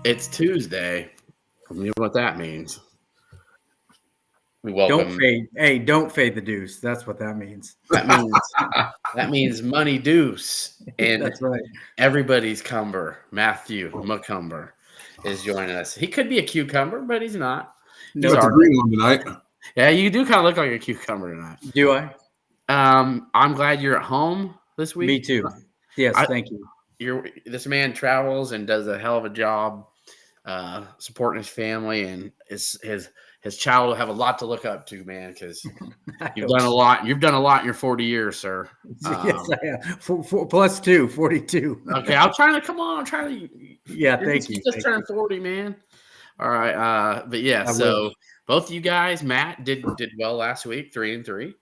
It's Tuesday. You know what that means. We Don't welcome. fade. Hey, don't fade the deuce. That's what that means. That means Money Deuce and That's right. everybody's cumber. Matthew McCumber is joining us. He could be a cucumber, but he's not. You He's got the No, our. green one tonight. Yeah, you do kind of look like a cucumber tonight. do I? I'm glad you're at home this week. Me too. Yes, I, thank you. this man travels and does a hell of a job supporting his family, and his child will have a lot to look up to, man, because you've done a lot. You've done a lot in your 40 years, sir. Yes, I have. Four plus 2, 42. Okay, I'm trying to come on. I'm trying to. Yeah, thank you. Just turned 40, man. All right, but yeah. I So will. both you guys, Matt did well last week, 3-3.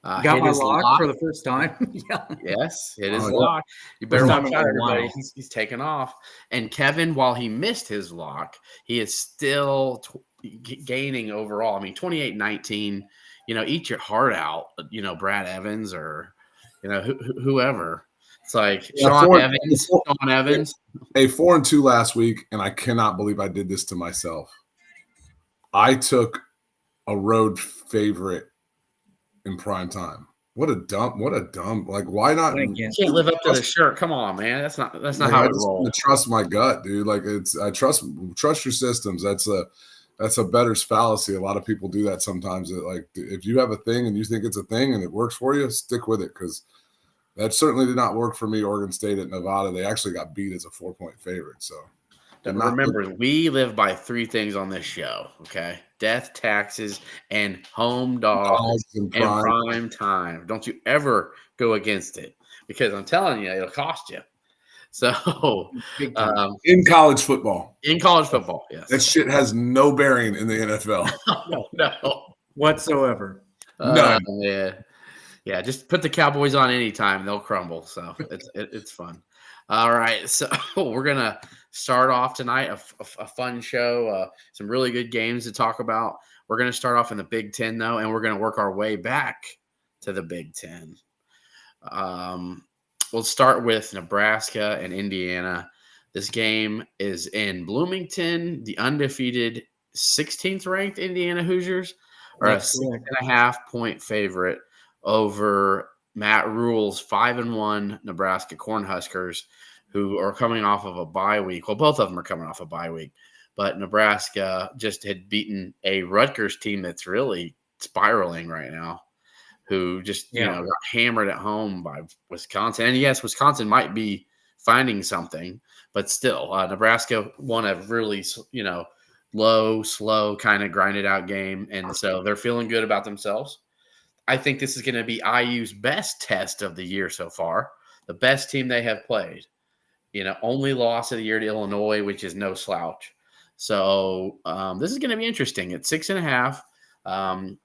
Got Hit my his lock for the first time. Yeah. Yes, it is Oh, yeah. lock. You better First time watch in out, a everybody. while. He's taking off. And Kevin, while he missed his lock, he is still gaining overall. I mean, 28-19. Eat your heart out. Brad Evans or whoever. It's like Yeah, Sean Evans. A 4-2 last week, and I cannot believe I did this to myself. I took a road favorite in prime time. What a dump! Like, why not? Thank you. You can't live up to the shirt. Come on, man. That's not how I it just rolls. want to trust my gut, dude. Like, I trust your systems. That's a better's fallacy. A lot of people do that sometimes. Like, if you have a thing and you think it's a thing and it works for you, stick with it, because that certainly did not work for me. Oregon State at Nevada, they actually got beat as a 4-point favorite. So remember, we live by three things on this show, okay? Death, taxes, and home dogs and prime time. Don't you ever go against it, because I'm telling you, it'll cost you. So, in college football. In college football, yes. That shit has no bearing in the NFL. No. Whatsoever. None. Yeah, just put the Cowboys on anytime. They'll crumble. So it's fun. All right, so we're going to start off tonight, a fun show, some really good games to talk about. We're going to start off in the Big Ten, though, and we're going to work our way back to the Big Ten. We'll start with Nebraska and Indiana. This game is in Bloomington. The undefeated 16th ranked Indiana Hoosiers are a 6.5-point favorite over Matt Rule's 5-1 Nebraska Cornhuskers, who are coming off of a bye week. Well, both of them are coming off a bye week, but Nebraska just had beaten a Rutgers team that's really spiraling right now, who just got hammered at home by Wisconsin. And yes, Wisconsin might be finding something, but still, Nebraska won a really low, slow, kind of grinded out game, and so they're feeling good about themselves. I think this is going to be IU's best test of the year so far, the best team they have played. Only loss of the year to Illinois, which is no slouch. So this is going to be interesting. At 6.5.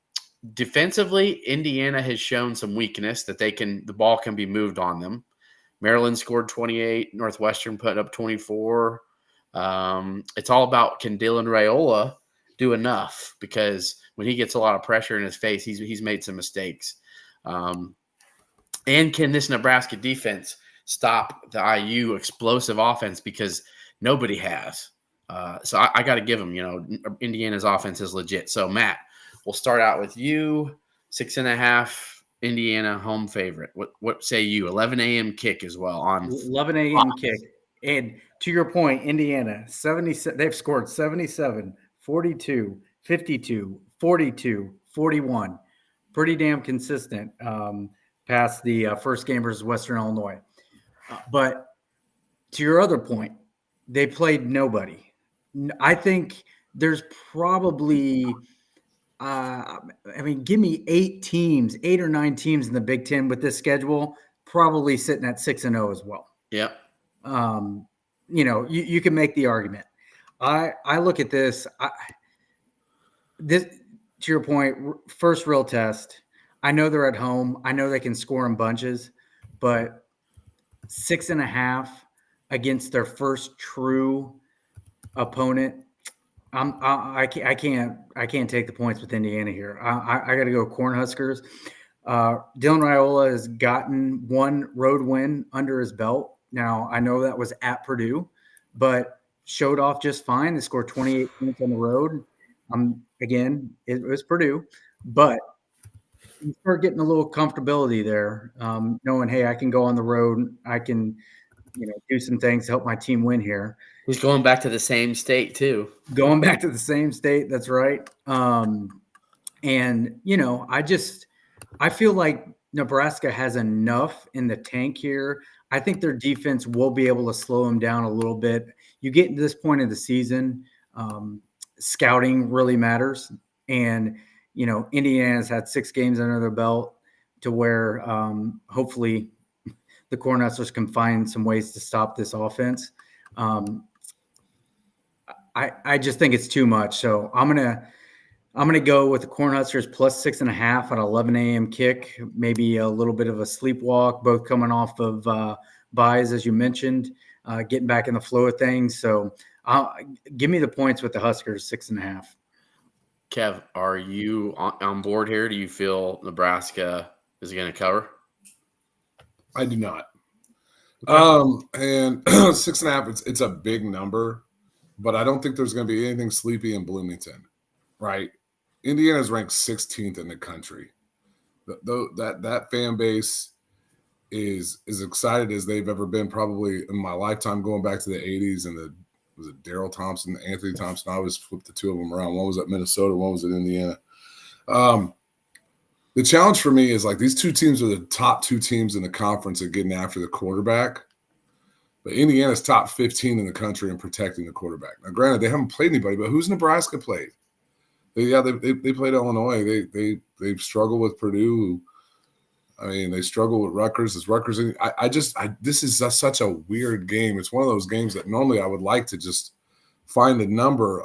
Defensively, Indiana has shown some weakness that the ball can be moved on them. Maryland scored 28, Northwestern put up 24. It's all about, can Dylan Raiola do enough? Because when he gets a lot of pressure in his face, he's made some mistakes. And can this Nebraska defense stop the IU explosive offense? Because nobody has. So I got to give them, Indiana's offense is legit. So, Matt, we'll start out with you. 6.5, Indiana home favorite. What say you? 11 a.m. kick as well on 11 a.m. kick. And to your point, Indiana, 77. They've scored 77, 42, 52, 42, 41. Pretty damn consistent past the first game versus Western Illinois. But to your other point, they played nobody. I think there's probably give me 8 or 9 teams in the Big Ten with this schedule, probably sitting at 6-0 as well. Yep. You can make the argument. I look at this. This, to your point, first real test. I know they're at home. I know they can score in bunches, but 6.5 against their first true opponent. I can't take the points with Indiana here. I got to go Cornhuskers. Dylan Raiola has gotten one road win under his belt. Now, I know that was at Purdue, but showed off just fine. They scored 28 points on the road. Again, it was Purdue, but you start getting a little comfortability there, knowing, hey, I can go on the road. I can, do some things to help my team win here. He's going back to the same state too. Going back to the same state. That's right. And, I feel like Nebraska has enough in the tank here. I think their defense will be able to slow them down a little bit. You get to this point of the season, scouting really matters. And, Indiana's had 6 games under their belt to where hopefully the Cornhuskers can find some ways to stop this offense. I just think it's too much. So I'm gonna go with the Cornhuskers plus 6.5 at 11 a.m. kick. Maybe a little bit of a sleepwalk, both coming off of buys, as you mentioned, getting back in the flow of things. So give me the points with the Huskers 6.5. Kev, are you on board here? Do you feel Nebraska is going to cover? I do not. And 6.5, it's a big number, but I don't think there's going to be anything sleepy in Bloomington, right? Indiana's ranked 16th in the country. That fan base is as excited as they've ever been, probably in my lifetime, going back to the 80s and was it Daryl Thompson, Anthony Thompson? I always flipped the two of them around. One was at Minnesota, one was at Indiana. The challenge for me is like these two teams are the top 2 teams in the conference at getting after the quarterback. But Indiana's top 15 in the country in protecting the quarterback. Now, granted, they haven't played anybody, but who's Nebraska played? They played Illinois. They've struggled with Purdue. They struggle with Rutgers. It's Rutgers. This is such a weird game. It's one of those games that normally I would like to just find a number.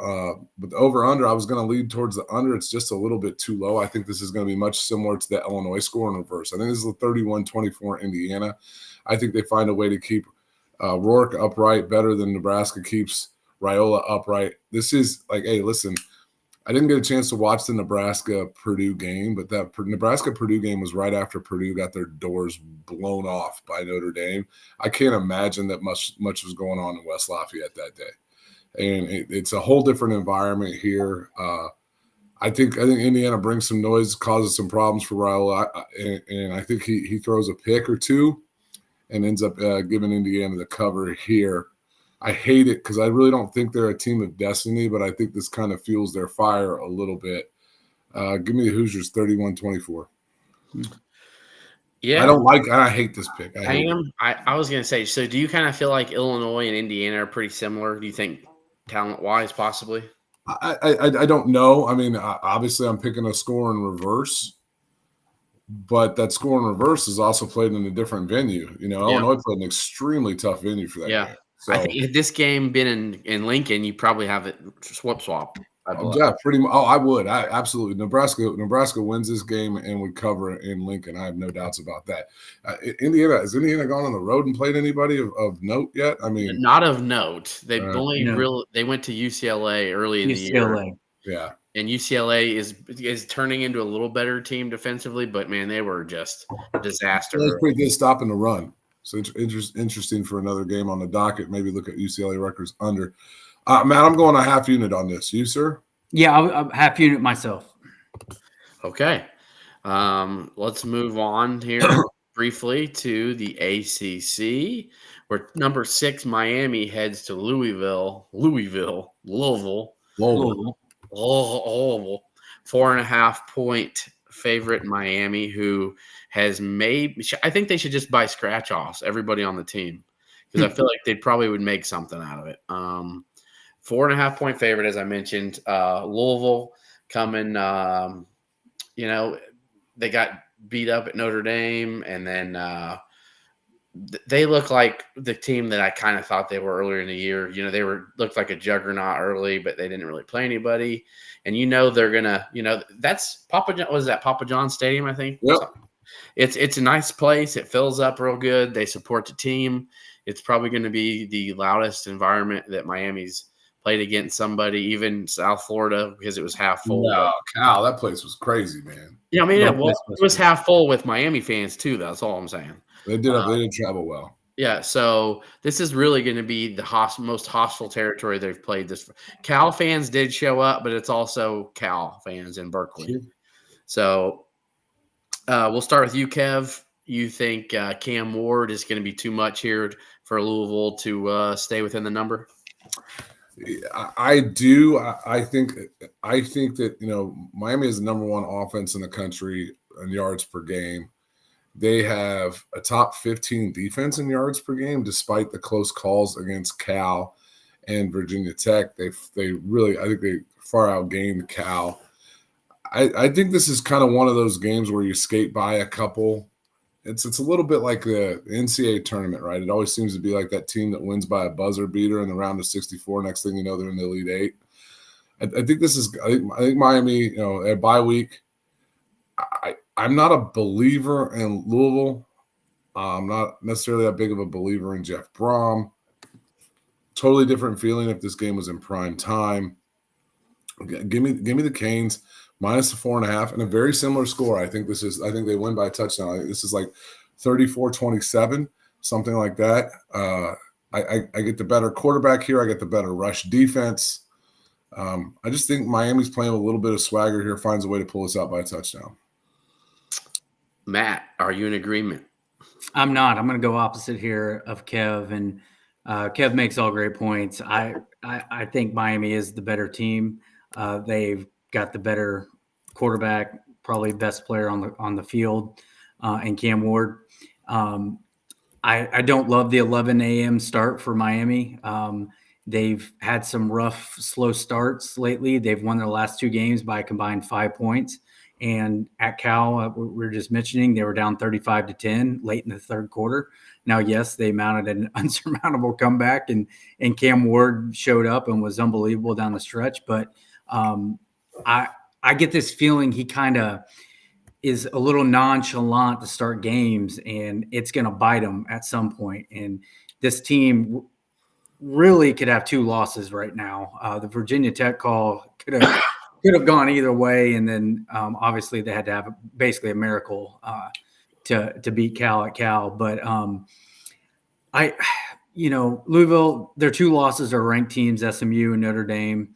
But the over-under, I was going to lead towards the under. It's just a little bit too low. I think this is going to be much similar to the Illinois score in reverse. I think this is a 31-24 Indiana. I think they find a way to keep Rourke upright better than Nebraska keeps Raiola upright. This is like, hey, listen, I didn't get a chance to watch the Nebraska-Purdue game, but that Nebraska-Purdue game was right after Purdue got their doors blown off by Notre Dame. I can't imagine that much was going on in West Lafayette that day. And it's a whole different environment here. I think Indiana brings some noise, causes some problems for Raiola, and I think he throws a pick or two and ends up giving Indiana the cover here. I hate it because I really don't think they're a team of destiny, but I think this kind of fuels their fire a little bit. Give me the Hoosiers 31-24. Yeah. I hate this pick. I was going to say, so do you kind of feel like Illinois and Indiana are pretty similar? Do you think talent-wise possibly? I don't know. Obviously I'm picking a score in reverse, but that score in reverse is also played in a different venue. Illinois played an extremely tough venue for that game. So, I think if this game been in Lincoln, you probably have it swap. Yeah, pretty much. Oh, I would. Absolutely. Nebraska wins this game and would cover in Lincoln. I have no doubts about that. Has Indiana gone on the road and played anybody of note yet? Not of note. They went to UCLA early in the year. Yeah. And UCLA is turning into a little better team defensively, but man, they were just a disaster. That's pretty good stopping the run. So it's interesting for another game on the docket. Maybe look at UCLA Rutgers under. Matt, I'm going a half unit on this. You, sir? Yeah, I'm half unit myself. Okay. Let's move on here briefly to the ACC, where number 6 Miami heads to Louisville. 4.5-point favorite Miami, who has I think they should just buy scratch offs, everybody on the team, because I feel like they probably would make something out of it. 4.5-point favorite, as I mentioned. Louisville coming, they got beat up at Notre Dame, and then they look like the team that I kind of thought they were earlier in the year. They looked like a juggernaut early, but they didn't really play anybody. And they're gonna, that's Papa John Stadium, I think. Yep. It's a nice place. It fills up real good. They support the team. It's probably going to be the loudest environment that Miami's played against somebody, even South Florida, because it was half full. No, Cal, that place was crazy, man. Yeah, it was half full with Miami fans too. That's all I'm saying. They did travel well. Yeah, so this is really going to be the most hostile territory they've played. This Cal fans did show up, but it's also Cal fans in Berkeley. So we'll start with you, Kev. You think Cam Ward is going to be too much here for Louisville to stay within the number? I do. I think that Miami is the number one offense in the country in yards per game. They have a top 15 defense in yards per game, despite the close calls against Cal and Virginia Tech. They really, I think they far outgained Cal. I think this is kind of one of those games where you skate by a couple. It's a little bit like the NCAA tournament, right? It always seems to be like that team that wins by a buzzer beater in the round of 64. Next thing you know, they're in the Elite Eight. I think this is. I think Miami, at bye week. I'm not a believer in Louisville. I'm not necessarily that big of a believer in Jeff Brom. Totally different feeling if this game was in prime time. Give me the Canes minus the 4.5 and a very similar score. I think they win by a touchdown. I think this is like 34-27, something like that. I get the better quarterback here. I get the better rush defense. I just think Miami's playing with a little bit of swagger here, finds a way to pull us out by a touchdown. Matt, are you in agreement? I'm not. I'm going to go opposite here of Kev, and Kev makes all great points. I think Miami is the better team. They've got the better quarterback, probably best player on the field, and Cam Ward. I don't love the 11 a.m. start for Miami. They've had some rough, slow starts lately. They've won their last 2 games by a combined 5 points. And at Cal, we were just mentioning, they were down 35-10 late in the third quarter. Now, yes, they mounted an unsurmountable comeback, and Cam Ward showed up and was unbelievable down the stretch. But I get this feeling he kind of is a little nonchalant to start games, and it's going to bite him at some point. And this team really could have 2 losses right now. The Virginia Tech call could have gone either way, and then obviously they had to have basically a miracle to beat Cal at Cal. But Louisville, their 2 losses are ranked teams, SMU and Notre Dame.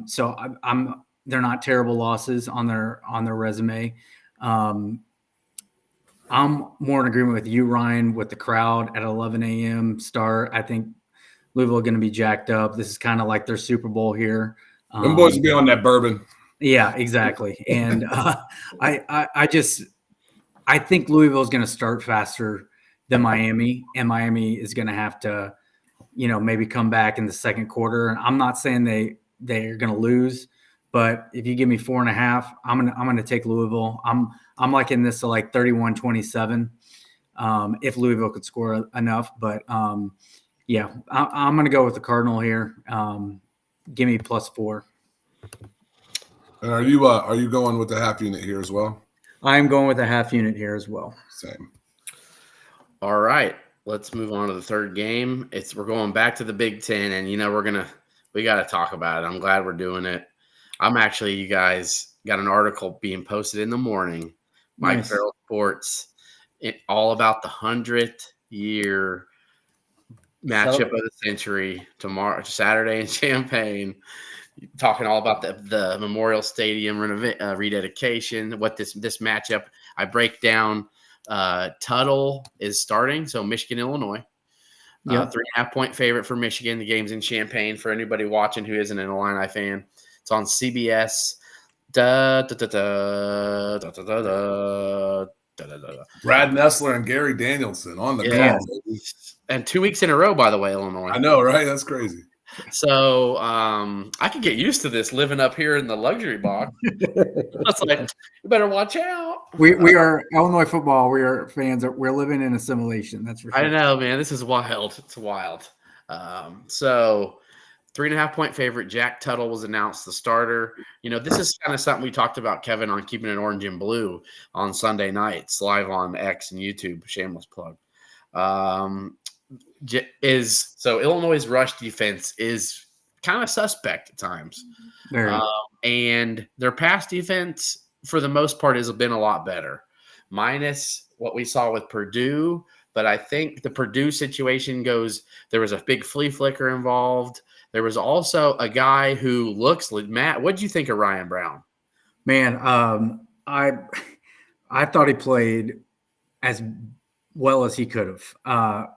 So they're not terrible losses on their resume. I'm more in agreement with you, Ryan, with the crowd at 11 a.m. start. I think Louisville are going to be jacked up. This is kind of like their Super Bowl here. Them boys will be on that bourbon. Yeah, exactly. And I think Louisville is going to start faster than Miami, and Miami is going to have to, maybe come back in the second quarter. And I'm not saying they're going to lose, but if you give me 4.5, I'm gonna take Louisville. I'm liking this to like 31-27, if Louisville could score enough. But yeah, I'm gonna go with the Cardinal here. Give me +4. And are you going with the half unit here as well? I'm going with a half unit here as well. Same. All right, let's move on to the third game. We're going back to the Big Ten, and we got to talk about it. I'm glad we're doing it. You guys got an article being posted in the morning. Mike Farrell Sports, all about the 100th year matchup of the century tomorrow, Saturday in Champaign. Talking all about the Memorial Stadium rededication. What this matchup? I break down. Tuttle is starting, so Michigan, Illinois. 3.5-point favorite for Michigan. The game's in Champaign. For anybody watching who isn't an Illini fan, it's on CBS. Brad Nessler and Gary Danielson on the call. Baby. And 2 weeks in a row, by the way, Illinois. I know, right? That's crazy. So I could get used to this living up here in the luxury box. It's like, you better watch out. We are Illinois football. We are fans. We're living in assimilation. That's for sure. I know, man. This is wild. It's wild. So 3.5-point favorite. Jack Tuttle was announced the starter. This is kind of something we talked about, Kevin, on Keeping It Orange and Blue on Sunday nights, live on X and YouTube. Shameless plug. Illinois' rush defense is kind of suspect at times. And their pass defense, for the most part, has been a lot better. Minus what we saw with Purdue, but I think the Purdue situation goes. There was a big flea flicker involved. There was also a guy who looks like Matt. What did you think of Ryan Brown? Man, I thought he played as well as he could have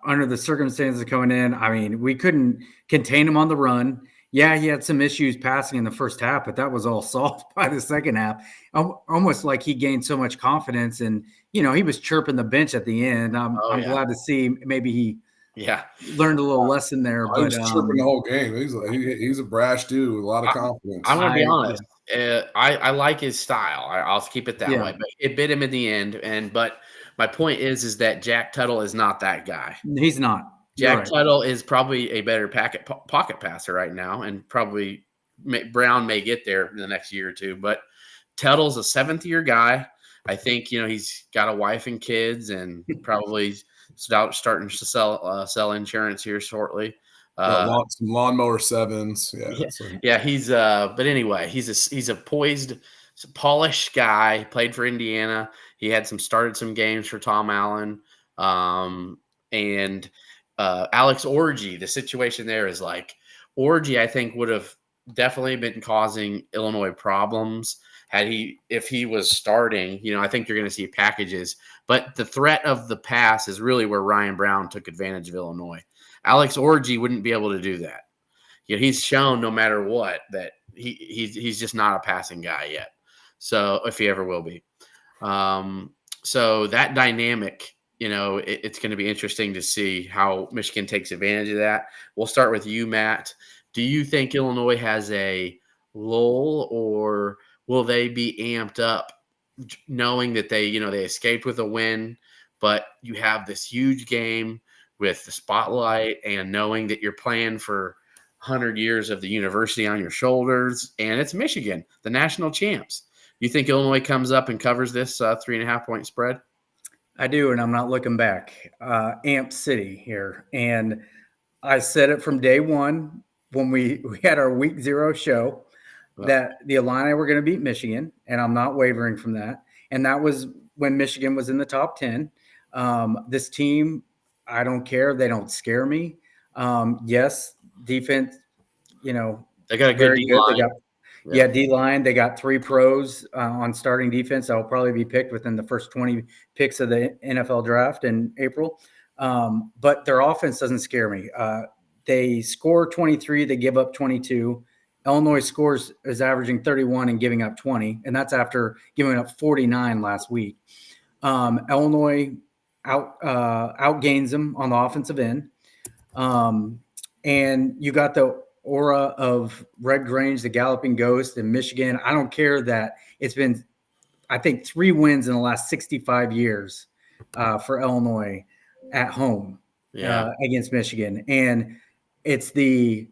under the circumstances coming in. I mean, we couldn't contain him on the run. Yeah, he had some issues passing in the first half, but that was all solved by the second half. Almost like he gained so much confidence, and he was chirping the bench at the end. I'm glad to see maybe he learned a little lesson there. I was chirping the whole game. He's a brash dude with a lot of confidence. I'm going to be honest. I like his style. I'll keep it that way. But it bit him in the end. But my point is that Jack Tuttle is not that guy. He's not. Jack Tuttle is probably a better pocket passer right now, and probably Brown may get there in the next year or two. But Tuttle's a seventh-year guy. I think he's got a wife and kids, and probably starting to sell insurance here shortly. Some lawnmower 7s. He's but anyway, he's a poised, polished guy. Played for Indiana. He had started some games for Tom Allen, and Alex Orji. The situation there is like Orji, I think, would have definitely been causing Illinois problems if he was starting. I think you're going to see packages, but the threat of the pass is really where Ryan Brown took advantage of Illinois. Alex Orji wouldn't be able to do that. He's shown no matter what that he's just not a passing guy yet. So if he ever will be, so that dynamic, it's going to be interesting to see how Michigan takes advantage of that. We'll start with you, Matt. Do you think Illinois has a lull, or will they be amped up knowing that they escaped with a win, but you have this huge game with the spotlight and knowing that you're playing for 100 years of the university on your shoulders, and it's Michigan, the national champs? You think Illinois comes up and covers this 3.5-point spread? I do, and I'm not looking back. Amp City here. And I said it from day one when we had our week 0 show that the Illini were going to beat Michigan, and I'm not wavering from that. And that was when Michigan was in the top 10. This team, I don't care. They don't scare me. Yes, defense, they got a good D-line. D-line. They got 3 pros on starting defense that will probably be picked within the first 20 picks of the NFL draft in April. But their offense doesn't scare me. They score 23. They give up 22. Illinois is averaging 31 and giving up 20, and that's after giving up 49 last week. Illinois outgains them on the offensive end. And you got the aura of Red Grange, the Galloping Ghost in Michigan. I don't care that it's been, I think, 3 wins in the last 65 years for Illinois at home against Michigan. And it's the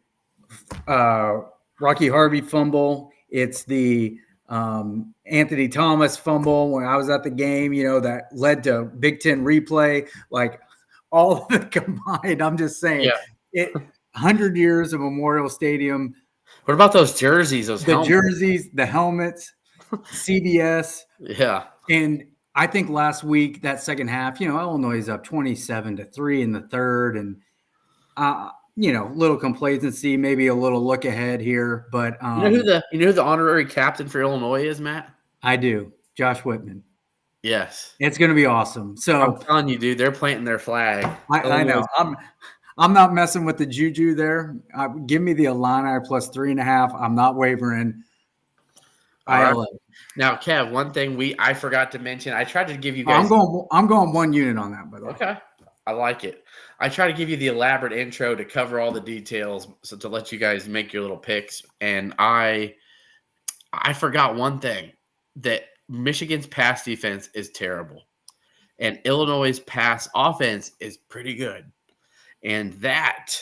Rocky Harvey fumble. It's the Anthony Thomas fumble when I was at the game, that led to Big Ten replay. Like, all of it combined, I'm just saying, 100 years of Memorial Stadium. What about those jerseys? Jerseys, the helmets, CBS. Yeah. And I think last week, that second half, Illinois is up 27-3 in the third, and little complacency, maybe a little look ahead here. But you know who the honorary captain for Illinois is, Matt? I do. Josh Whitman. Yes. It's going to be awesome. So I'm telling you, dude, they're planting their flag. I know. I'm not messing with the juju there. Give me the Illini plus 3.5. I'm not wavering. Right. Now, Kev, one thing I forgot to mention. I tried to give you guys. I'm going 1 unit on that, by the way. Okay. I like it. I try to give you the elaborate intro to cover all the details, so to let you guys make your little picks. And I forgot one thing, that Michigan's pass defense is terrible, and Illinois' pass offense is pretty good. And that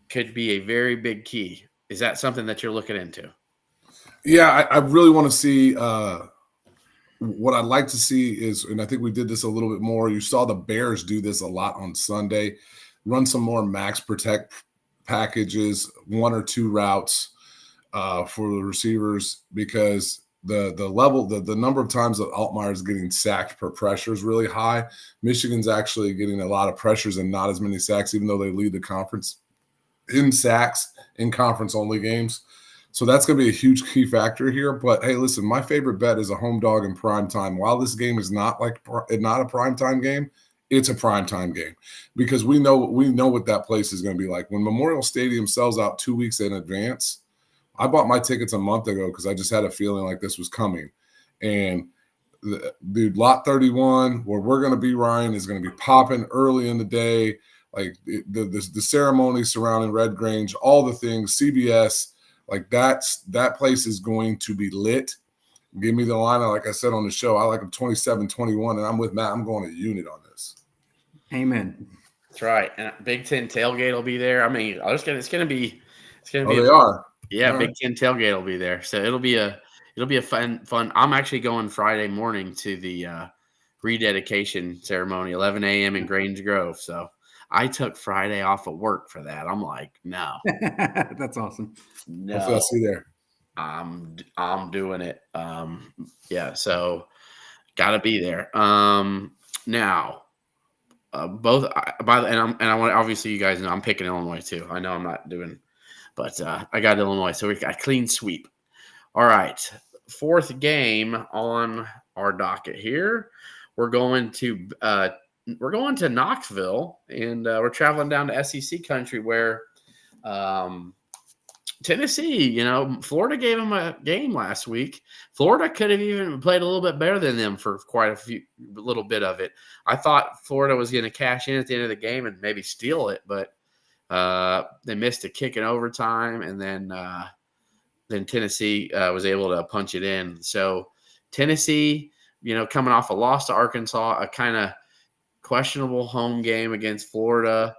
could be a very big key. Is that something that you're looking into? Yeah, I really want to see what I'd like to see is, and I think we did this a little bit more. You saw the Bears do this a lot on Sunday, run some more max protect packages, 1 or 2 routes for the receivers, because the level, the number of times that Altmaier is getting sacked per pressure is really high. Michigan's actually getting a lot of pressures and not as many sacks, even though they lead the conference in sacks in conference only games. So that's going to be a huge key factor here. But hey, listen, my favorite bet is a home dog in prime time. While this game is not a prime time game, it's a prime time game because we know what that place is going to be like. When Memorial Stadium sells out 2 weeks in advance, I bought my tickets a month ago because I just had a feeling like this was coming. And dude, lot 31, where we're going to be, Ryan, is going to be popping early in the day. Like the ceremony surrounding Red Grange, all the things, CBS. Like that place is going to be lit. Give me the line. Like I said on the show, I like them 27-21, and I'm with Matt. I'm going to unit on this. Amen. That's right. And Big Ten tailgate will be there. I mean, it's going to be. They are. Yeah, all Big right. Ten tailgate will be there. So it'll be a fun. I'm actually going Friday morning to the rededication ceremony, 11 a.m. in Grange Grove. So I took Friday off of work for that. I'm like, no. That's awesome. No. Hopefully I'll see you there. I'm doing it. Yeah, so gotta be there. Now, both by the and I want obviously you guys know I'm picking Illinois too. I know I'm not doing, but I got Illinois, so we got a clean sweep. All right, fourth game on our docket here. We're going to Knoxville, and we're traveling down to SEC country where. Tennessee, Florida gave them a game last week. Florida could have even played a little bit better than them for quite a little bit of it. I thought Florida was going to cash in at the end of the game and maybe steal it, but they missed a kick in overtime, and then Tennessee was able to punch it in. So Tennessee, coming off a loss to Arkansas, a kind of questionable home game against Florida.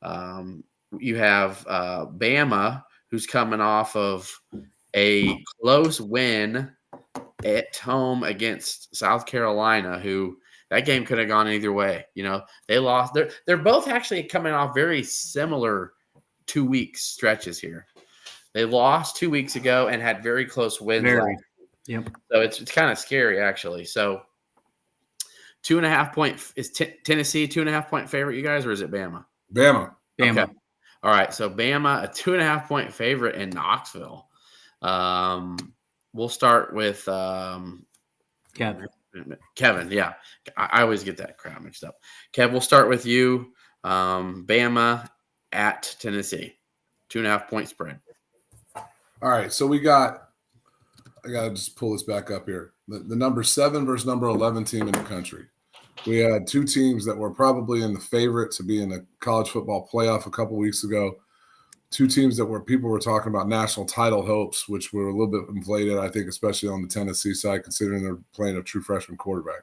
You have Bama, who's coming off of a close win at home against South Carolina, who that game could have gone either way. They lost. They're both actually coming off very similar 2 week stretches here. They lost 2 weeks ago and had very close wins. Yep. So it's kind of scary, actually. So 2.5 point is Tennessee 2.5 point favorite, you guys, or is it Bama? Bama. Okay. All right, so Bama, a 2.5 point favorite in Knoxville. We'll start with Kevin, yeah. I always get that crowd mixed up. Kev, we'll start with you. Bama at Tennessee, 2.5 point spread. All right, so I got to just pull this back up here. The number 7 versus number 11 team in the country. We had two teams that were probably in the favorite to be in the college football playoff a couple weeks ago. Two teams that people were talking about national title hopes, which were a little bit inflated, I think, especially on the Tennessee side, considering they're playing a true freshman quarterback.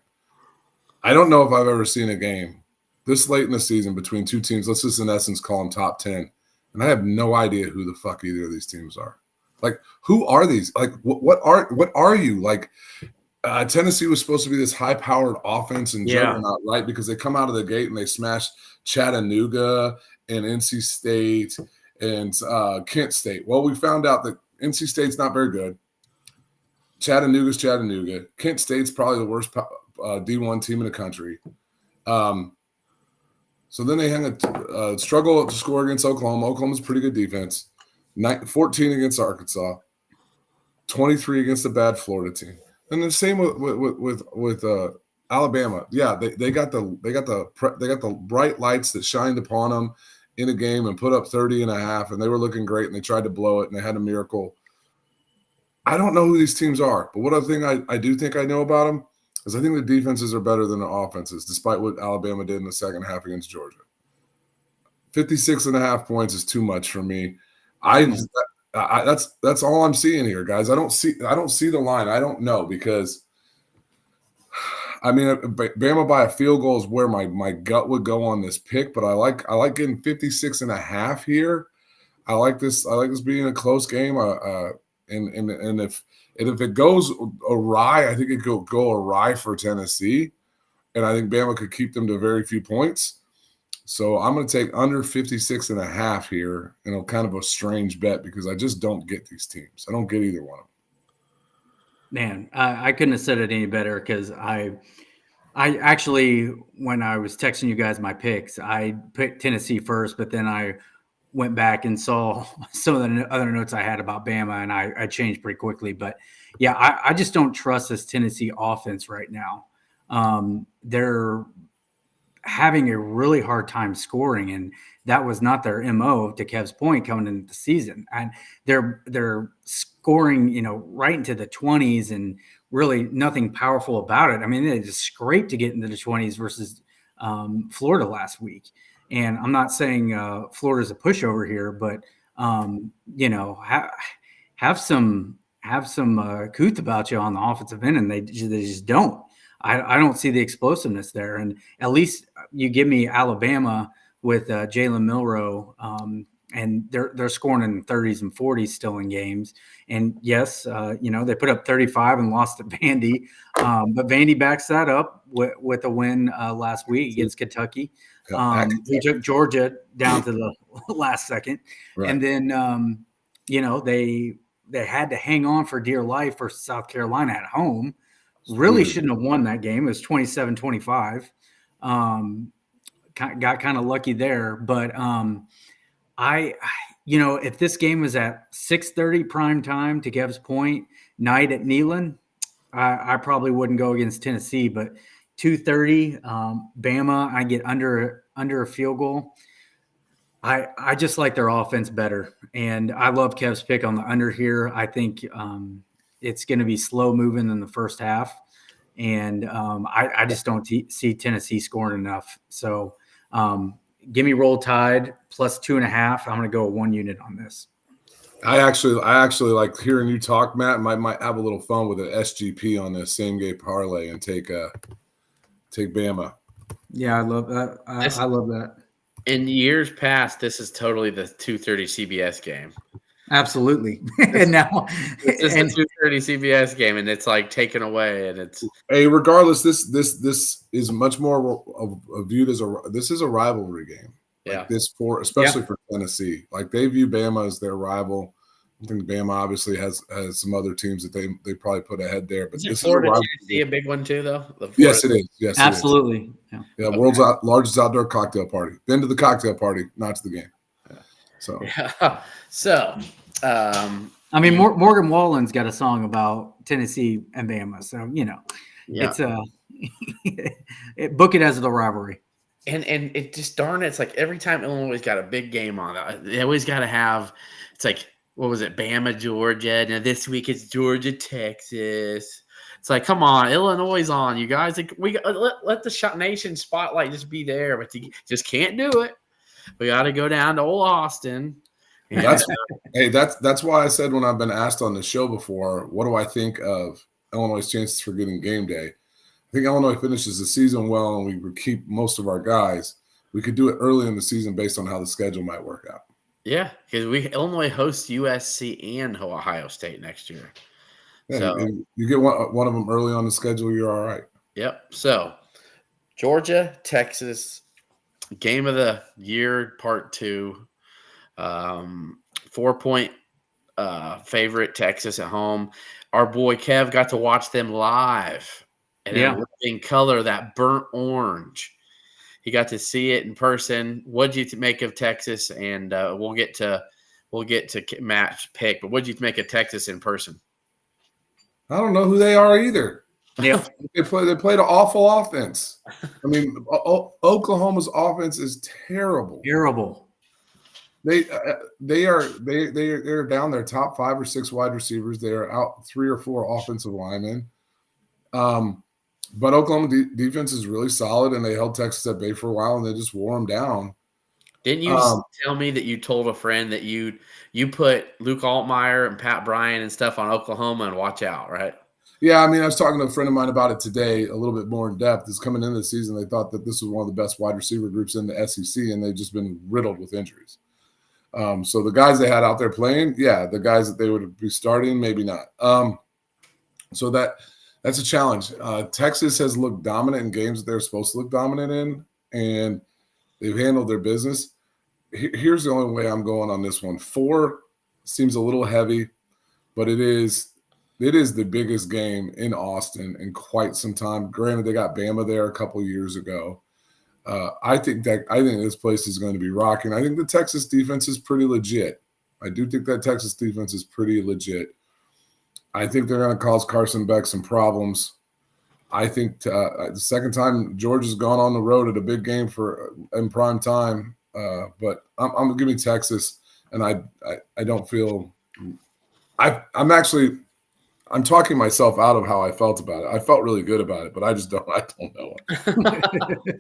I don't know if I've ever seen a game this late in the season between two teams. Let's just, in essence, call them top 10. And I have no idea who the fuck either of these teams are. Like, who are these? Like, what are you? Like, Tennessee was supposed to be this high-powered offense and juggernaut, right? Because they come out of the gate and they smash Chattanooga and NC State and Kent State. Well, we found out that NC State's not very good. Chattanooga's Chattanooga. Kent State's probably the worst D1 team in the country. So then they had a struggle to score against Oklahoma. Oklahoma's a pretty good defense. 14 against Arkansas. 23 against the bad Florida team. And the same with Alabama. Yeah, they got the bright lights that shined upon them in a game and put up 30.5, and they were looking great, and they tried to blow it, and they had a miracle. I don't know who these teams are, but what other thing I do think I know about them is I think the defenses are better than the offenses, despite what Alabama did in the second half against Georgia. 56.5 points is too much for me. That's all I'm seeing here, guys. I don't see the line. I don't know, because I mean, Bama by a field goal is where my gut would go on this pick, but I like getting 56.5 here. I like this being a close game. And if it goes awry, I think it could go awry for Tennessee, and I think Bama could keep them to very few points. So I'm going to take under 56.5 here, kind of a strange bet, because I just don't get these teams. I don't get either one of them. Man, I couldn't have said it any better because I actually, when I was texting you guys my picks, I picked Tennessee first, but then I went back and saw some of the other notes I had about Bama, and I changed pretty quickly. But yeah, I just don't trust this Tennessee offense right now. They're having a really hard time scoring, and that was not their MO, to Kev's point, coming into the season. And they're scoring, right into the 20s and really nothing powerful about it. I mean, they just scraped to get into the 20s versus Florida last week. And I'm not saying Florida's a pushover here, but have some couth about you on the offensive end, and they just don't. I don't see the explosiveness there. And at least you give me Alabama with Jalen Milroe, and they're scoring in 30s and 40s still in games. And yes, they put up 35 and lost to Vandy, but Vandy backs that up with a win last week against Kentucky. He took Georgia down to the last second, right. And then they had to hang on for dear life for South Carolina at home. Really shouldn't have won that game. It was 27-25. Got kind of lucky there. But if this game was at 6:30 prime time, to Kev's point, night at Neyland, I probably wouldn't go against Tennessee. But 2:30, Bama, I get under a field goal. I just like their offense better. And I love Kev's pick on the under here. I think it's going to be slow moving in the first half. And I just don't see Tennessee scoring enough. So give me Roll Tide plus 2.5. I'm going to go 1 unit on this. I actually like hearing you talk, Matt. Might have a little fun with an SGP on this same game parlay and take Bama. Yeah, I love that. I love that. In years past, this is totally the 2:30 CBS game. Absolutely. And now it's a 2:30 CBS game, and it's like taken away, and it's regardless. This is much more viewed as this is a rivalry game. Like especially for Tennessee. Like they view Bama as their rival. I think Bama obviously has some other teams that they probably put ahead there. But this Florida Tennessee a big one too, though. Yes, it is. Yes, absolutely. Yeah, okay. World's largest outdoor cocktail party. Been to the cocktail party, not to the game. So, I mean, Morgan Wallen's got a song about Tennessee and Bama, so it's book it as the rivalry. And it just it's like every time Illinois got a big game on, they always got to have. It's like, what was it, Bama, Georgia? Now this week it's Georgia, Texas. It's like, come on, Illinois is on, you guys. Like, we let the nation spotlight just be there, but you just can't do it. We got to go down to old Austin. That's why I said when I've been asked on the show before, what do I think of Illinois' chances for getting game day? I think Illinois finishes the season well, and we would keep most of our guys. We could do it early in the season based on how the schedule might work out. Yeah, because Illinois hosts USC and Ohio State next year. Yeah, so you get one of them early on the schedule, you're all right. Yep. So Georgia, Texas, game of the year, part 2. 4-point favorite, Texas at home. Our boy Kev got to watch them live, and in color, that burnt orange. He got to see it in person. What did you make of Texas? And we'll get to Matt's pick. But what did you make of Texas in person? I don't know who they are either. Yeah, they played an awful offense. I mean, Oklahoma's offense is terrible. Terrible. They're down their top 5 or 6 wide receivers. They are out 3 or 4 offensive linemen. But Oklahoma defense is really solid, and they held Texas at bay for a while, and they just wore them down. Didn't you tell me that you told a friend that you put Luke Altmaier and Pat Bryant and stuff on Oklahoma and watch out, right? Yeah, I mean, I was talking to a friend of mine about it today a little bit more in depth. Is coming into the season, they thought that this was one of the best wide receiver groups in the SEC, and they've just been riddled with injuries. So the guys they had out there playing, the guys that they would be starting, maybe not. So that's a challenge. Texas has looked dominant in games that they're supposed to look dominant in, and they've handled their business. Here's the only way I'm going on this one. 4 seems a little heavy, but it is it is the biggest game in Austin in quite some time. Granted, they got Bama there a couple years ago. I think this place is going to be rocking. I think the Texas defense is pretty legit. I do think that Texas defense is pretty legit. I think they're going to cause Carson Beck some problems. I think the second time Georgia's gone on the road at a big game in prime time, but I'm giving Texas, and I don't feel I'm talking myself out of how I felt about it. I felt really good about it, but I don't know.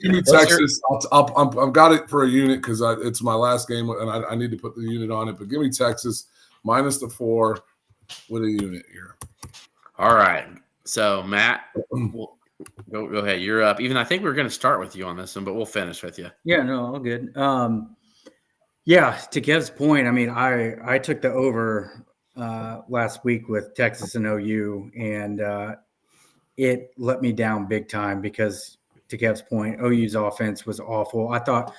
Give me Texas. I've got it for a unit because it's my last game, and I need to put the unit on it. But give me Texas minus the 4 with a unit here. All right. So, Matt, go ahead. You're up. Even I think we're going to start with you on this one, but we'll finish with you. Yeah, no, all good. Yeah, to Kev's point, I mean, I took the over last week with Texas and OU, and it let me down big time because, to Kev's point, OU's offense was awful. I thought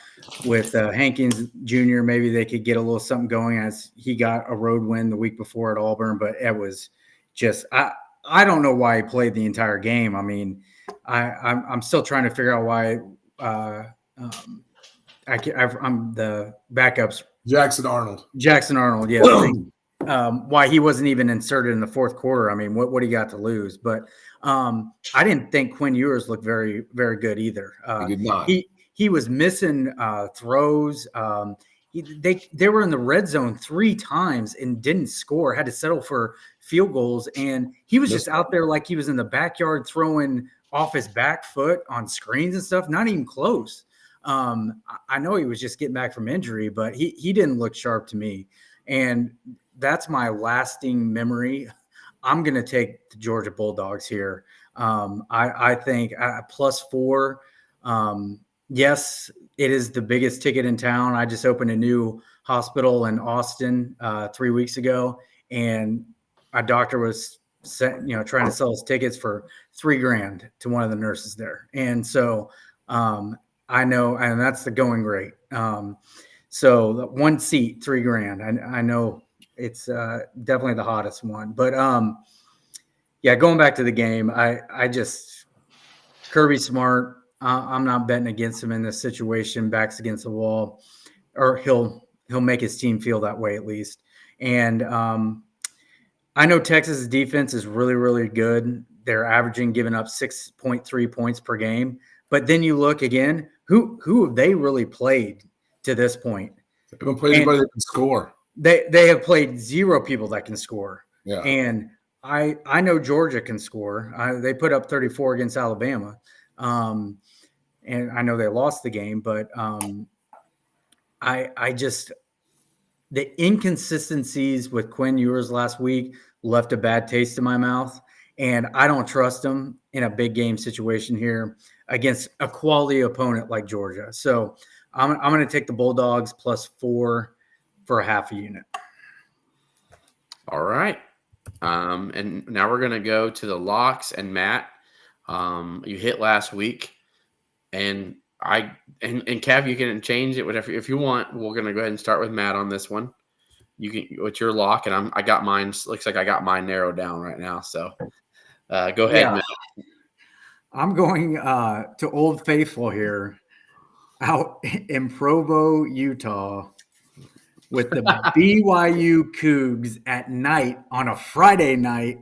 with Hankins Jr., maybe they could get a little something going as he got a road win the week before at Auburn, but it was just I don't know why he played the entire game. I mean, I'm still trying to figure out why I'm the backups. Jackson Arnold, yeah. Why he wasn't even inserted in the fourth quarter. I mean, what he got to lose. But I didn't think Quinn Ewers looked very, very good either. He did not. He was missing throws. They were in the red zone 3 times and didn't score, had to settle for field goals. And he was just out there like he was in the backyard throwing off his back foot on screens and stuff, not even close. I know he was just getting back from injury, but he didn't look sharp to me. And that's my lasting memory. I'm going to take the Georgia Bulldogs here. I think +4. Yes, it is the biggest ticket in town. I just opened a new hospital in Austin 3 weeks ago, and a doctor was trying to sell us tickets for $3,000 to one of the nurses there. And so I know, and that's the going rate. So one seat, $3,000. I know it's definitely the hottest one, but yeah, going back to the game, I just Kirby Smart. I'm not betting against him in this situation. Backs against the wall, or he'll make his team feel that way at least. And I know Texas' defense is really, really good. They're giving up 6.3 points per game. But then you look again, who have they really played to this point? They haven't played anybody that can score. They have played 0 people that can score. Yeah. And I know Georgia can score. They put up 34 against Alabama. And I know they lost the game, but I just the inconsistencies with Quinn Ewers last week left a bad taste in my mouth, and I don't trust him in a big game situation here against a quality opponent like Georgia. So I'm going to take the Bulldogs +4 for a half a unit. All right. And now we're going to go to the locks. And Matt, you hit last week, and Cav, you can change it whatever if you want. We're going to go ahead and start with Matt on this one. You can, what's your lock? And I got mine. Looks like I got mine narrowed down right now. So go ahead, Matt. I'm going to Old Faithful here, out in Provo, Utah, with the BYU Cougs at night on a Friday night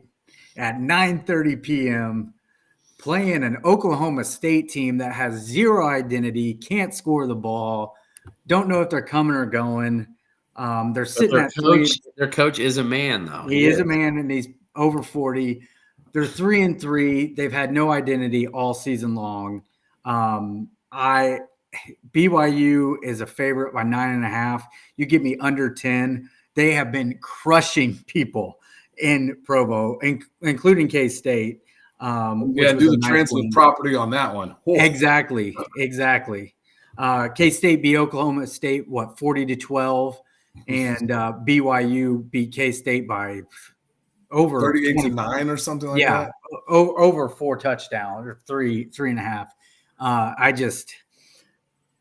at 9:30 p.m. playing an Oklahoma State team that has 0 identity, can't score the ball, don't know if they're coming or going. They're sitting at 3. Their coach is a man, though. He is a man, and he's over 40. They're 3-3. They've had no identity all season long. BYU is a favorite by 9.5. You give me under 10. They have been crushing people in Provo, including K-State. Do the translate property on that one. Oh. Exactly. K-State beat Oklahoma State, 40-12, and BYU beat K-State by over 38-9 or something like that. Yeah, over 4 touchdowns or 3.5.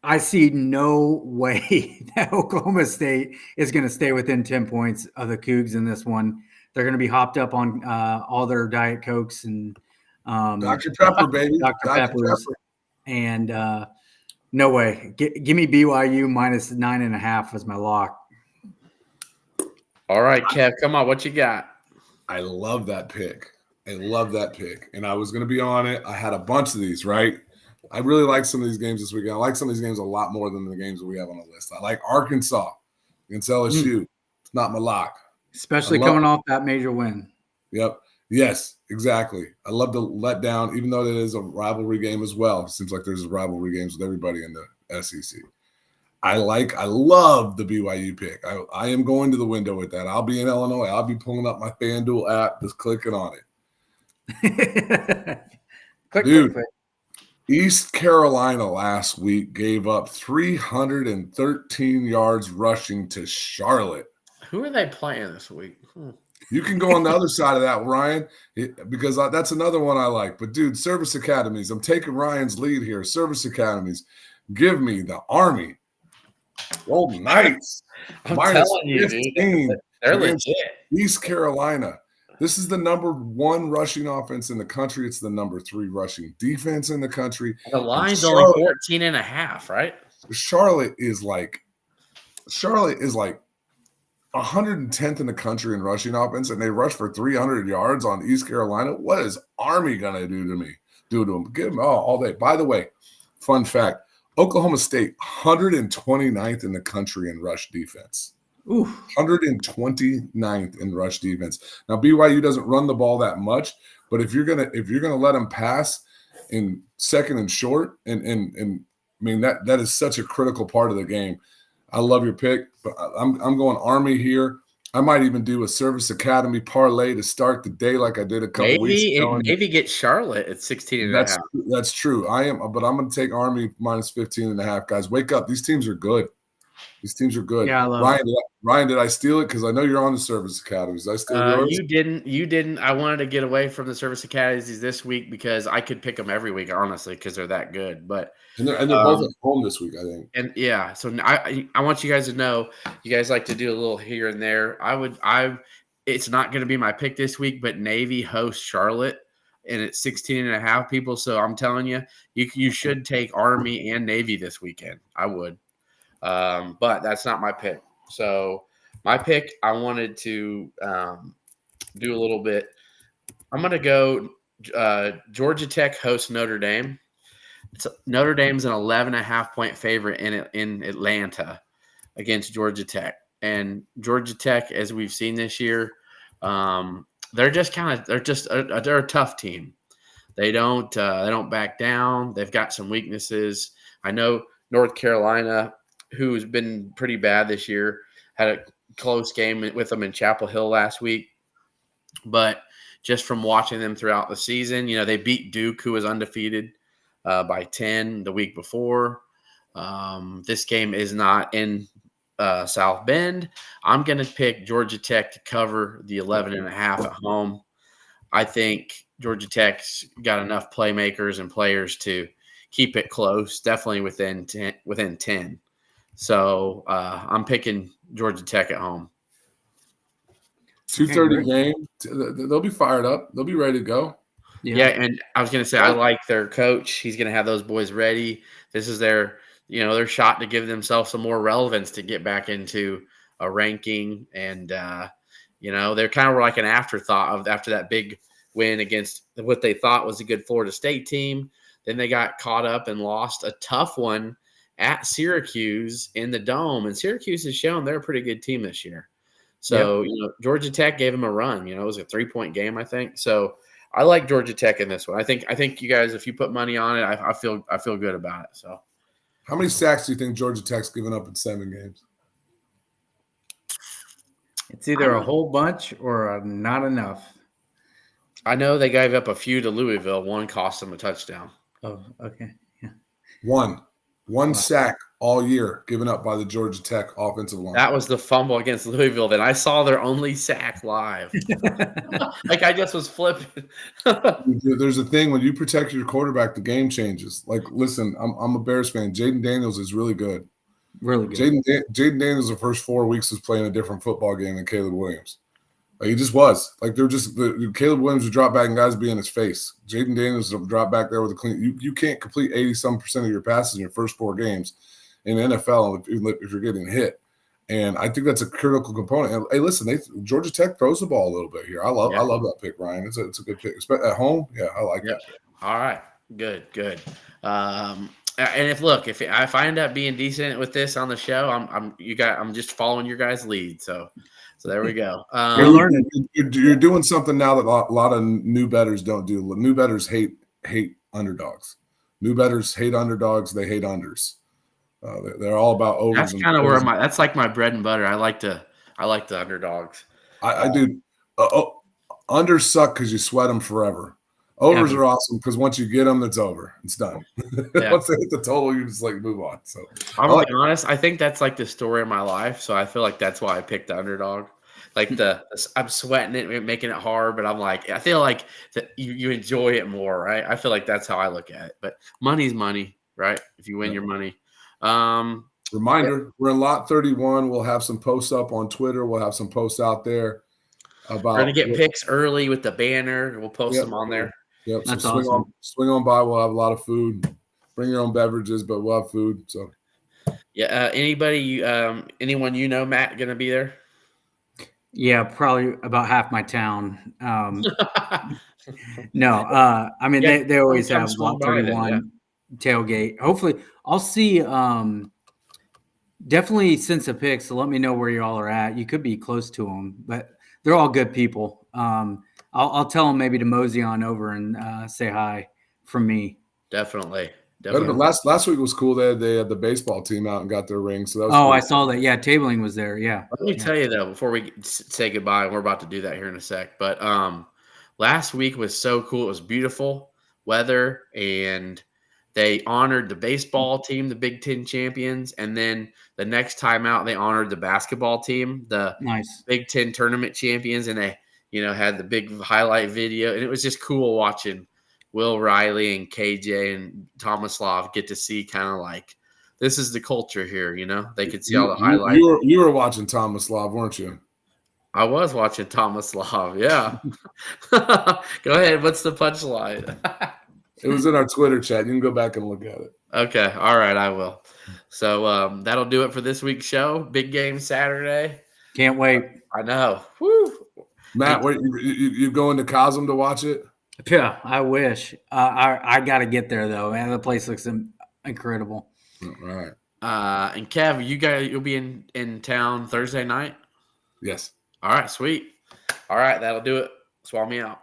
I see no way that Oklahoma State is going to stay within 10 points of the Cougs in this one. they're going to be hopped up on all their Diet Cokes and Dr. Pepper, baby. Dr. Peppers. Pepper. And no way. Give me BYU minus 9.5 as my lock. All right, Kev, come on. What you got? I love that pick. And I was going to be on it. I had a bunch of these, right? I really like some of these games this weekend. I like some of these games a lot more than the games that we have on the list. I like Arkansas against LSU. It's not my lock. Especially coming off that major win. Yep. Yes, exactly. I love the letdown, even though it is a rivalry game as well. It seems like there's rivalry games with everybody in the SEC. I love the BYU pick. I am going to the window with that. I'll be in Illinois. I'll be pulling up my FanDuel app, just clicking on it. Dude, click. East Carolina last week gave up 313 yards rushing to Charlotte. Who are they playing this week? You can go on the other side of that, Ryan, because that's another one I like. But, dude, service academies. I'm taking Ryan's lead here. Service academies. Give me the Army. Golden Knights. I'm telling you, 15 dude. They're legit. East Carolina. This is the number 1 rushing offense in the country. It's the number 3 rushing defense in the country. The line's only 14.5, right? Charlotte is like 110th in the country in rushing offense, and they rush for 300 yards on East Carolina. What is Army gonna do to them? Give them all day. By the way, fun fact: Oklahoma State 129th in the country in rush defense. Ooh. 129th in rush defense. Now BYU doesn't run the ball that much, but if you're gonna let them pass in second and short, and I mean that is such a critical part of the game. I love your pick, but I'm going Army here. I might even do a service academy parlay to start the day like I did a couple weeks ago. Maybe get Charlotte at 16.5. That's true. I am, but I'm going to take Army minus 15.5. Guys, wake up. These teams are good. Yeah, I love Ryan, did I steal it? Because I know you're on the service academies. Did I steal yours? You didn't. I wanted to get away from the service academies this week because I could pick them every week, honestly, because they're that good. But they're both at home this week, I think. And yeah, so I want you guys to know, you guys like to do a little here and there. It's not going to be my pick this week, but Navy hosts Charlotte, and it's 16.5 people. So I'm telling you, you should take Army and Navy this weekend. I would. But that's not my pick. So my pick, I wanted to do a little bit. I'm going to go Georgia Tech hosts Notre Dame. Notre Dame's an 11.5-point favorite in Atlanta against Georgia Tech. And Georgia Tech, as we've seen this year, they're a tough team. They don't back down. They've got some weaknesses. I know North Carolina, who's been pretty bad this year, had a close game with them in Chapel Hill last week. But just from watching them throughout the season, they beat Duke, who was undefeated, by 10 the week before. This game is not in South Bend. I'm going to pick Georgia Tech to cover the 11.5 at home. I think Georgia Tech's got enough playmakers and players to keep it close, definitely within 10. So I'm picking Georgia Tech at home. 2:30 game. They'll be fired up. They'll be ready to go. Yeah, and I was going to say, I like their coach. He's going to have those boys ready. This is their shot to give themselves some more relevance to get back into a ranking. And, they're kind of like an afterthought after that big win against what they thought was a good Florida State team. Then they got caught up and lost a tough one at Syracuse in the Dome. And Syracuse has shown they're a pretty good team this year. So, Georgia Tech gave them a run. It was a 3-point game, I think. So, I like Georgia Tech in this one. I think you guys, if you put money on it, I feel good about it. So, how many sacks do you think Georgia Tech's given up in 7 games? It's either a whole bunch or not enough. I know they gave up a few to Louisville. One cost them a touchdown. Oh, okay. Yeah. One sack all year given up by the Georgia Tech offensive line. That was the fumble against Louisville. Then I saw their only sack live. Like I just was flipping. There's a thing when you protect your quarterback, the game changes. Like, listen, I'm a Bears fan. Jaden Daniels is really good. Really good. Jaden Daniels, the first 4 weeks was playing a different football game than Caleb Williams. Like, he just was. Like, they're just Caleb Williams would drop back and guys be in his face. Jaden Daniels would drop back there with a clean. You can't complete 80-some% of your passes in your first 4 games in the NFL if you're getting hit. And I think that's a critical component. And, hey, listen, Georgia Tech throws the ball a little bit here. I love that pick, Ryan. It's a good pick. At home, yeah, I like it. All right, good. And if I end up being decent with this on the show, I'm just following your guys' lead. So there we go. You're learning. You're doing something now that a lot of new bettors don't do. New bettors hate underdogs. New bettors hate underdogs. They hate unders. They're all about overs. That's kind of where that's like my bread and butter. I like the underdogs. I do. Unders suck because you sweat them forever. Overs are awesome because once you get them, it's over. It's done. Once they hit the total, you just like move on. So I'm gonna be honest. I think that's like the story of my life. So I feel like that's why I picked the underdog. Like I'm sweating it, making it hard, but I'm like, I feel like that you enjoy it more, right? I feel like that's how I look at it. But money's money, right? If you win your money. Reminder, we're in lot 31. We'll have some posts up on Twitter. We'll have some posts out there about. We're gonna get picks early with the banner. We'll post them on there. Yep. That's so awesome. Swing on by. We'll have a lot of food. Bring your own beverages, but we'll have food. So yeah. Anyone you know, Matt, gonna be there? Yeah, probably about half my town. No, I mean they always have lot 31 tailgate. Hopefully, I'll see. Definitely send some pics. So let me know where y'all are at. You could be close to them, but they're all good people. I'll tell them maybe to mosey on over and say hi from me. Definitely. Last week was cool. They had the baseball team out and got their rings. So that was cool. I saw that. Yeah, tabling was there. Yeah. Let me tell you though, before we say goodbye, we're about to do that here in a sec. But last week was so cool. It was beautiful weather, and they honored the baseball team, the Big Ten champions, and then the next time out, they honored the basketball team, the Big Ten tournament champions, and they had the big highlight video, and it was just cool watching Will Riley and KJ and Tomislav get to see kind of like this is the culture here. They could see all the highlights. You were watching Tomislav, weren't you? I was watching Tomislav. Yeah. Go ahead. What's the punchline? It was in our Twitter chat. You can go back and look at it. Okay. All right. I will. So that'll do it for this week's show. Big game Saturday. Can't wait. I know. Woo. Matt, you going to Cosm to watch it? Yeah, I wish. I got to get there though, man. The place looks incredible. All right. And Kev, you'll be in town Thursday night? Yes. All right, sweet. All right, that'll do it. Swap me out.